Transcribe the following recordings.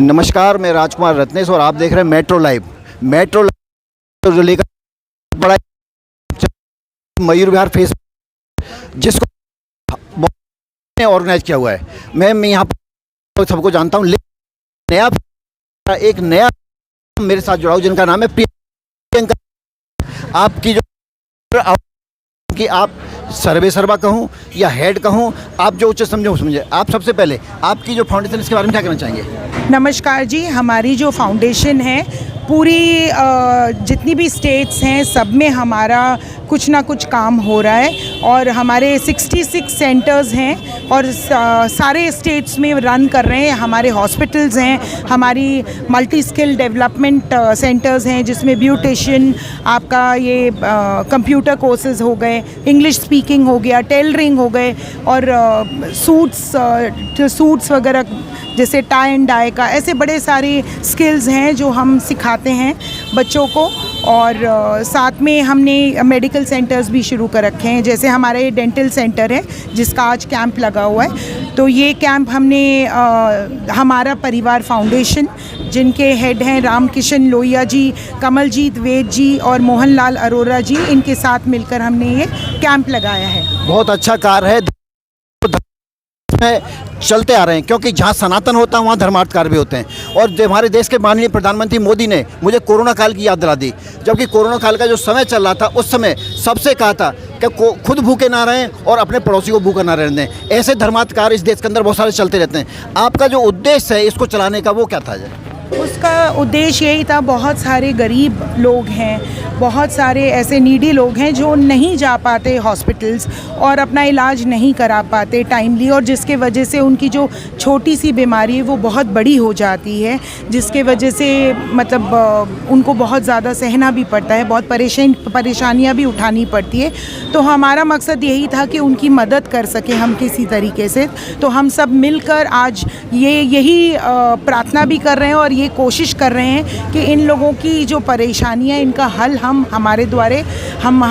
नमस्कार, मैं राजकुमार रत्नेश और आप देख रहे हैं मेट्रो लाइव। मेट्रो लाइव जो लेकर बड़ा मयूर विहार फेस जिसको ऑर्गेनाइज किया हुआ है। मैं यहाँ पर सबको जानता हूँ, लेकिन एक नया मेरे साथ जुड़ा हूँ जिनका नाम है प्रियंका। आपकी जो कि आप सर्वा कहूँ या हेड कहूँ, आप जो उचित समझे। आप सबसे पहले आपकी जो फाउंडेशन, इसके बारे में क्या कहना चाहेंगे? नमस्कार जी, हमारी जो फाउंडेशन है पूरी जितनी भी स्टेट्स हैं सब में हमारा कुछ ना कुछ काम हो रहा है और हमारे 66 सेंटर्स हैं और सारे स्टेट्स में रन कर रहे हैं। हमारे हॉस्पिटल्स हैं, हमारी मल्टी स्किल डेवलपमेंट सेंटर्स हैं जिसमें ब्यूटिशियन, आपका ये कंप्यूटर कोर्सेज हो गए, इंग्लिश स्पीकिंग हो गया, टेलरिंग हो गए और सूट्स वगैरह जैसे टाई एंड डाई का, ऐसे बड़े सारे स्किल्स हैं जो हम सिखाते हैं बच्चों को। और साथ में हमने मेडिकल सेंटर्स भी शुरू कर रखे हैं, जैसे हमारा ये डेंटल सेंटर है जिसका आज कैंप लगा हुआ है। तो ये कैंप हमने हमारा परिवार फाउंडेशन, जिनके हेड हैं रामकिशन लोहिया जी, कमलजीत वेद जी और मोहनलाल अरोरा जी, इनके साथ मिलकर हमने ये कैंप लगाया है। बहुत अच्छा कार्य है, चलते आ रहे हैं, क्योंकि जहाँ सनातन होता है वहाँ धर्मार्थ कार्य भी होते हैं। और जो हमारे देश के माननीय प्रधानमंत्री मोदी ने मुझे कोरोना काल की याद दिला दी, जबकि कोरोना काल का जो समय चल रहा था उस समय सबसे कहा था कि खुद भूखे ना रहें और अपने पड़ोसी को भूखा ना रहने दें। ऐसे धर्मार्थ कार्य इस देश के अंदर बहुत सारे चलते रहते हैं। आपका जो उद्देश्य है इसको चलाने का वो क्या था? उसका उद्देश्य यही था, बहुत सारे गरीब लोग हैं, बहुत सारे ऐसे नीडी लोग हैं जो नहीं जा पाते हॉस्पिटल्स और अपना इलाज नहीं करा पाते टाइमली, और जिसके वजह से उनकी जो छोटी सी बीमारी है वो बहुत बड़ी हो जाती है, जिसके वजह से मतलब उनको बहुत ज़्यादा सहना भी पड़ता है, बहुत परेशानियां भी उठानी पड़ती है। तो हमारा मकसद यही था कि उनकी मदद कर सकें हम किसी तरीके से। तो हम सब मिलकर आज यही प्रार्थना भी कर रहे हैं और ये कोशिश कर रहे हैं कि इन लोगों की जो परेशानियां, इनका हल हम हमारे द्वारे हम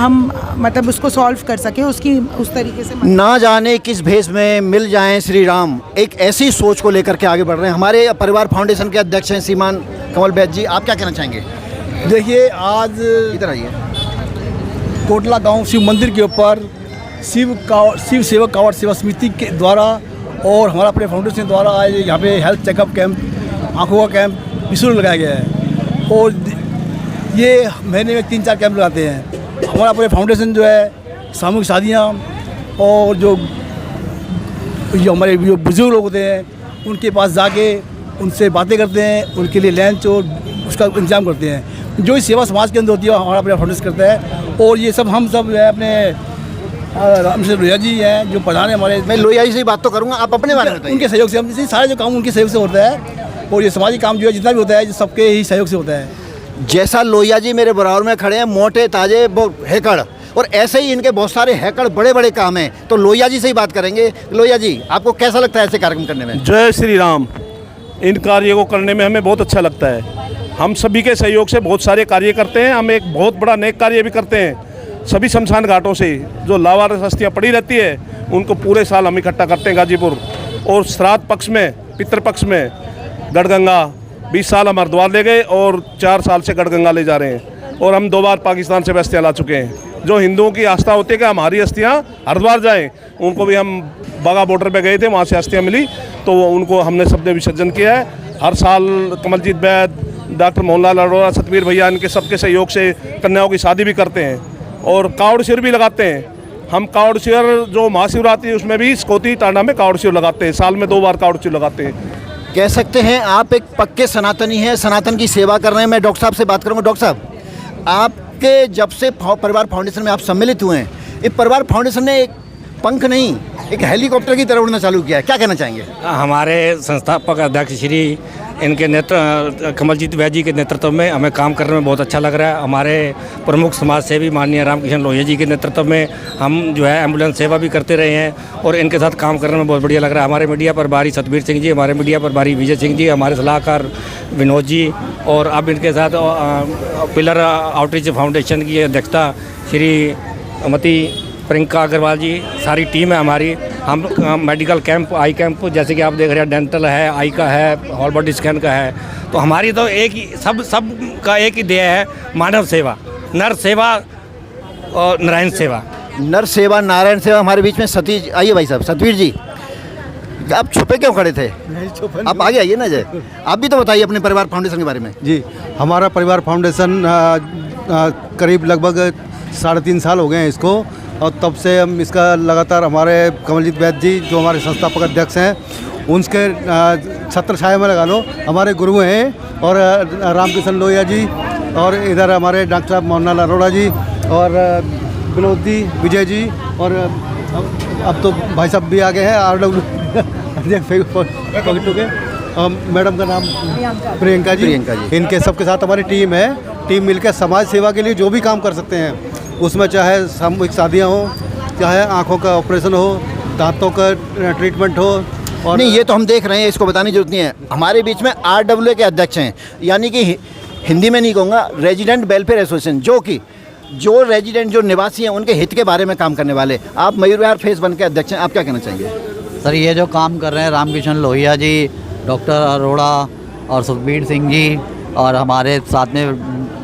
मतलब उसको सॉल्व कर सके, उसकी उस तरीके से। ना जाने किस भेष में मिल जाएं श्री राम, एक ऐसी सोच को लेकर के आगे बढ़ रहे हैं। हमारे परिवार फाउंडेशन के अध्यक्ष हैं श्रीमान कमल बैद जी, आप क्या कहना चाहेंगे? देखिए, आज इधर आइए। कोटला गांव शिव मंदिर के ऊपर शिव सेवक कांवड़ सेवा समिति के द्वारा और हमारा अपने फाउंडेशन द्वारा आज यहाँ पे हेल्थ चेकअप कैंप, आँखों का कैंप निःशुल्क लगाया गया है। और ये महीने में 3-4 कैंप लगाते हैं। हमारा पूरे फाउंडेशन जो है सामूहिक शादियाँ और जो हमारे जो बुजुर्ग लोग होते हैं उनके पास जाके उनसे बातें करते हैं, उनके लिए लंच और उसका इंतजाम करते हैं। जो सेवा समाज के अंदर होती है हमारा अपना फाउंडेशन करता है। और ये सब हम सब जो है अपने रामकिशन लोहिया जी हैं जो प्रधान है हमारे। मैं लोहिया जी से बात तो करूँगा, आप अपने बारे में बताइए। उनके सहयोग से हम सारे जो काम उनके सहयोग से होता है और ये समाजी काम जो है जितना भी होता है सबके ही सहयोग से होता है। जैसा लोहिया जी मेरे बराबर में खड़े हैं, मोटे ताजे हैकड़, और ऐसे ही इनके बहुत सारे हैकड़ बड़े बड़े काम हैं, तो लोहिया जी से ही बात करेंगे। लोहिया जी, आपको कैसा लगता है ऐसे कार्यक्रम करने में? जय श्री राम। इन कार्यों को करने में हमें बहुत अच्छा लगता है। हम सभी के सहयोग से बहुत सारे कार्य करते हैं। हम एक बहुत बड़ा नेक कार्य भी करते हैं। सभी शमशान घाटों से जो लावारिस हस्तियाँ पड़ी रहती है उनको पूरे साल हम इकट्ठा करते हैं गाजीपुर। और श्राद्ध पक्ष में, पितृपक्ष में गढ़गंगा 20 साल हम हरिद्वार ले गए और 4 साल से गढ़गंगा ले जा रहे हैं। और हम 2 बार पाकिस्तान से अस्थियाँ ला चुके हैं। जो हिंदुओं की आस्था होती है कि हमारी अस्थियाँ हरिद्वार जाएं, उनको भी हम बागा बॉर्डर पे गए थे, वहाँ से अस्थियाँ मिली तो उनको हमने सबने विसर्जन किया है। हर साल कमलजीत बैद, डॉक्टर मोहनलाल अरोरा, सतवीर भैया, इनके सबके सहयोग से कन्याओं की शादी भी करते हैं और कावड़ शिविर भी लगाते हैं। हम कावड़ शिविर जो महाशिवरात्रि उसमें भी स्कोती टांडा में कावड़ शिविर लगाते हैं। साल में 2 बार कावड़ शिविर लगाते हैं। कह सकते हैं आप एक पक्के सनातनी हैं, सनातन की सेवा कर रहे हैं। मैं डॉक्टर साहब से बात करूंगा। डॉक्टर साहब, आपके जब से परिवार फाउंडेशन में आप सम्मिलित हुए हैं, इस परिवार फाउंडेशन ने एक पंख नहीं, एक हेलीकॉप्टर की तरह उड़ना चालू किया है, क्या कहना चाहेंगे? हमारे संस्थापक अध्यक्ष श्री इनके कमलजीत वैद जी के नेतृत्व में हमें काम करने में बहुत अच्छा लग रहा है। हमारे प्रमुख समाज सेवी माननीय रामकिशन लोहिया जी के नेतृत्व में हम जो है एम्बुलेंस सेवा भी करते रहे हैं और इनके साथ काम करने में बहुत बढ़िया लग रहा है। हमारे मीडिया प्रभारी सतबीर सिंह जी, हमारे मीडिया प्रभारी विजय सिंह जी, हमारे सलाहकार विनोद जी, और अब इनके साथ पिलर आउटरीच फाउंडेशन की अध्यक्षता श्री मती प्रियंका अग्रवाल जी, सारी टीम है हमारी। हम मेडिकल कैंप, आई कैंप, जैसे कि आप देख रहे हैं, डेंटल है, आई का है, होल बॉडी स्कैन का है। तो हमारी तो एक ही सब का एक ही ध्येय है, मानव सेवा, नर सेवा और नारायण सेवा। नर सेवा नारायण सेवा। हमारे बीच में सतीश, आइए भाई साहब, सतवीर जी, आप छुपे क्यों खड़े थे? आप आगे आइए ना जय, आप भी तो बताइए अपने परिवार फाउंडेशन के बारे में। जी, हमारा परिवार फाउंडेशन करीब लगभग 3.5 साल हो गए हैं इसको, और तब से हम इसका लगातार, हमारे कमलजीत वैद्य जी जो हमारे संस्थापक अध्यक्ष हैं, उनके छत्र छाया में लगा लो, हमारे गुरु हैं, और रामकिशन लोहिया जी, और इधर हमारे डॉक्टर साहब मोहनलाल अरोड़ा जी, और विनोद जी, विजय जी, और अब तो भाई साहब भी आ गए हैं, मैडम का नाम प्रियंका जी। इनके सबके साथ हमारी टीम है। टीम मिलकर समाज सेवा के लिए जो भी काम कर सकते हैं, उसमें चाहे सामूहिक शादियाँ हो, चाहे आँखों का ऑपरेशन हो, दांतों का ट्रीटमेंट हो, और नहीं, ये तो हम देख रहे हैं, इसको बताने की जरूरत नहीं है। हमारे बीच में RWA के अध्यक्ष हैं, यानी कि हिंदी में नहीं कहूँगा, रेजिडेंट वेलफेयर एसोसिएशन, जो रेजिडेंट, जो निवासी हैं, उनके हित के बारे में काम करने वाले। आप मयूर विहार फेस 1 के अध्यक्ष हैं, आप क्या कहना चाहेंगे? सर, ये जो काम कर रहे हैं रामकिशन लोहिया जी, डॉक्टर अरोड़ा और सुखबीर सिंह जी, और हमारे साथ में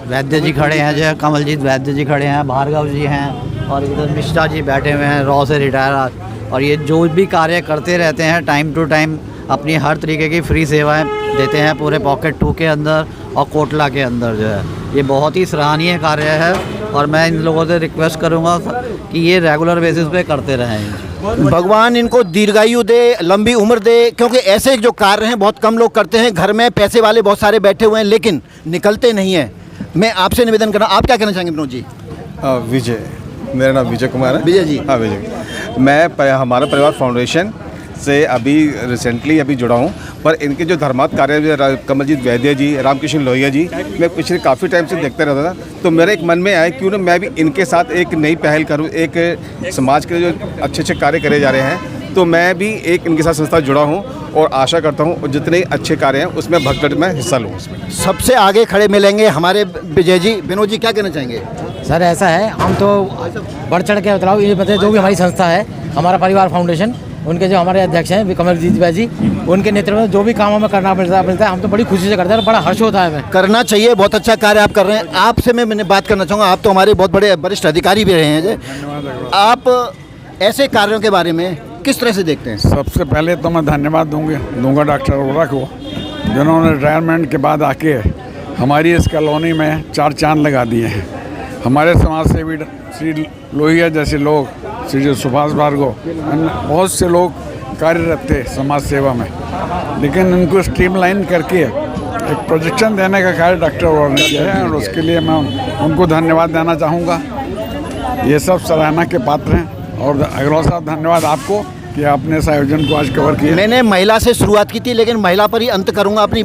वैद्य जी खड़े हैं, जो कमलजीत वैद्य जी खड़े हैं, भार्गव जी हैं, और इधर मिश्रा जी बैठे हुए हैं, रॉ से रिटायर, और ये जो भी कार्य करते रहते हैं टाइम टू टाइम, अपनी हर तरीके की फ्री सेवाएं देते हैं पूरे पॉकेट 2 के अंदर और कोटला के अंदर जो है। ये बहुत ही सराहनीय कार्य है, और मैं इन लोगों से रिक्वेस्ट करूँगा कि ये रेगुलर बेसिस पे करते रहें। भगवान इनको दीर्घायु दे, लंबी उम्र दे, क्योंकि ऐसे जो कार्य हैं बहुत कम लोग करते हैं। घर में पैसे वाले बहुत सारे बैठे हुए हैं, लेकिन निकलते नहीं हैं। मैं आपसे निवेदन कर रहा हूँ, आप क्या कहना चाहेंगे विनोद जी? विजय, मेरा नाम विजय कुमार है। विजय जी। हाँ विजय, मैं हमारा परिवार फाउंडेशन से अभी रिसेंटली जुड़ा हूँ, पर इनके जो धर्मार्थ कार्य, कमलजीत वैद्य जी, रामकिशन लोहिया जी, मैं पिछले काफ़ी टाइम से देखता रहता था, तो मेरे एक मन में आया क्यों ना मैं भी इनके साथ एक नई पहल करूँ। एक समाज के जो अच्छे कार्य करे जा रहे हैं, तो मैं भी एक इनके साथ संस्था जुड़ा हूँ, और आशा करता हूँ जितने अच्छे कार्य हैं उसमें भरचढ़ मैं हिस्सा लूँ उसमें। सबसे आगे खड़े मिलेंगे हमारे विजय जी। विनोद जी, क्या कहना चाहेंगे? सर, ऐसा है, हम तो बढ़ चढ़ के बतलाओ, ये बताइए, जो भी हमारी संस्था है, हमारा परिवार फाउंडेशन, उनके जो हमारे अध्यक्ष हैं कमलजीत वैद्य जी, उनके नेतृत्व में जो भी काम हमें करना मिलता है, हम तो बड़ी खुशी से करते हैं और बड़ा हर्ष होता है हमें। करना चाहिए, बहुत अच्छा कार्य आप कर रहे हैं। आपसे मैंने बात करना चाहूँगा, आप तो हमारे बहुत बड़े वरिष्ठ अधिकारी भी रहे हैं, आप ऐसे कार्यों के बारे में किस तरह से देखते हैं? सबसे पहले तो मैं धन्यवाद दूंगा डॉक्टर अरोड़ा को, जिन्होंने रिटायरमेंट के बाद आके हमारी इस कॉलोनी में 4 चांद लगा दिए हैं। हमारे समाज सेवी श्री लोहिया जैसे लोग, श्री सुभाष भार्गव, बहुत से लोग कार्यरत थे समाज सेवा में, लेकिन उनको स्ट्रीमलाइन करके एक प्रोजेक्शन देने का कार्य डॉक्टर अरोड़ा ने किया है, और उसके लिए मैं उनको धन्यवाद देना चाहूँगा। ये सब सराहना के पात्र हैं, और अग्रवाल साहब धन्यवाद आपको कि आपने इस आयोजन को आज कवर किया। मैंने महिला से शुरुआत की थी, लेकिन महिला पर ही अंत करूंगा, अपनी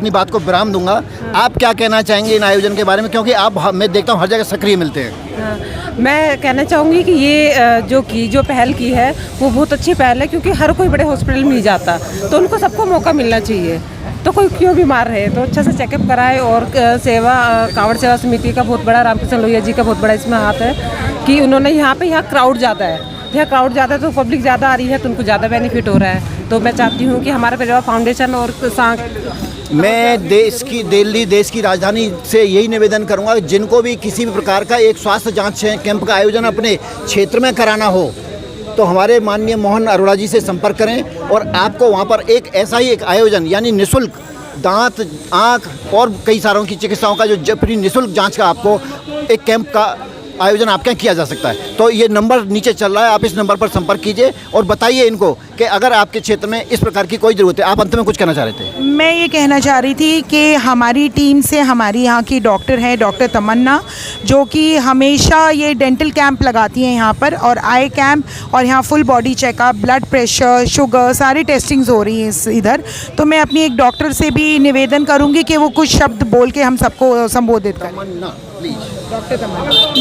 बात को विराम दूंगा। आप क्या कहना चाहेंगे इन आयोजन के बारे में, क्योंकि आप, मैं देखता हूँ हर जगह सक्रिय मिलते हैं। हाँ, मैं कहना चाहूँगी कि ये जो पहल की है वो बहुत अच्छी पहल है, क्योंकि हर कोई बड़े हॉस्पिटल में नहीं जाता, तो उनको सबको मौका मिलना चाहिए। तो कोई क्यों बीमार रहे तो अच्छा से चेकअप कराए, और कांवड़ सेवा समिति का बहुत बड़ा, रामकिशन लोहिया जी का बहुत बड़ा इसमें हाथ है कि उन्होंने यहाँ क्राउड ज़्यादा है, यहाँ क्राउड ज़्यादा है तो पब्लिक ज़्यादा आ रही है, तो उनको ज़्यादा बेनिफिट हो रहा है। तो मैं चाहती हूँ कि हमारा परिवार फाउंडेशन और मैं दिल्ली देश की राजधानी से यही निवेदन करूंगा, जिनको भी किसी भी प्रकार का एक स्वास्थ्य जांच कैंप का आयोजन अपने क्षेत्र में कराना हो, तो हमारे माननीय मोहन अरोड़ा जी से संपर्क करें, और आपको वहाँ पर एक ऐसा ही एक आयोजन, यानी निःशुल्क दांत, आँख और कई सारों की चिकित्साओं का जो फ्री निःशुल्क जाँच का आपको एक कैंप का आयोजन आपके यहाँ किया जा सकता है। तो ये नंबर नीचे चल रहा है, आप इस नंबर पर संपर्क कीजिए और बताइए इनको कि अगर आपके क्षेत्र में इस प्रकार की कोई ज़रूरत है। आप अंत में कुछ कहना चाह रहे थे? मैं ये कहना चाह रही थी कि हमारी टीम से हमारी यहाँ की डॉक्टर है डॉक्टर तमन्ना, जो कि हमेशा ये डेंटल कैंप लगाती हैं यहाँ पर, और आई कैंप, और यहाँ full body checkup, blood pressure, sugar, सारी टेस्टिंग्स हो रही हैं इधर। तो मैं अपनी एक डॉक्टर से भी निवेदन करूँगी कि वो कुछ शब्द बोल के हम सबको संबोधित करें।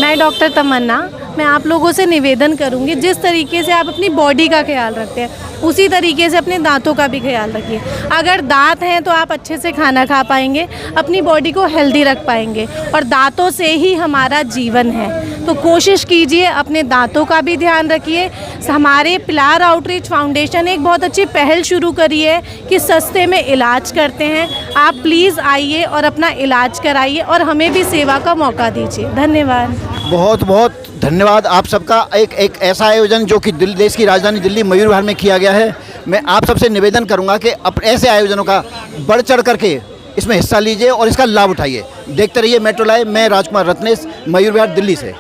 मैं डॉक्टर तमन्ना, मैं आप लोगों से निवेदन करूंगी, जिस तरीके से आप अपनी बॉडी का ख्याल रखते हैं उसी तरीके से अपने दांतों का भी ख्याल रखिए। अगर दांत हैं तो आप अच्छे से खाना खा पाएंगे, अपनी बॉडी को हेल्दी रख पाएंगे, और दांतों से ही हमारा जीवन है। तो कोशिश कीजिए, अपने दांतों का भी ध्यान रखिए। हमारे पिलार आउटरीच फाउंडेशन एक बहुत अच्छी पहल शुरू करी है कि सस्ते में इलाज करते हैं। आप प्लीज़ आइए और अपना इलाज कराइए और हमें भी सेवा का मौका दीजिए। धन्यवाद। बहुत बहुत धन्यवाद आप सबका। एक ऐसा आयोजन जो कि देश की राजधानी दिल्ली मयूर विहार में किया गया है। मैं आप सबसे निवेदन करूंगा कि ऐसे आयोजनों का बढ़ चढ़ करके इसमें हिस्सा लीजिए और इसका लाभ उठाइए। देखते रहिए मेट्रो लाइव। मैं राजकुमार रत्नेश, मयूर विहार, दिल्ली से।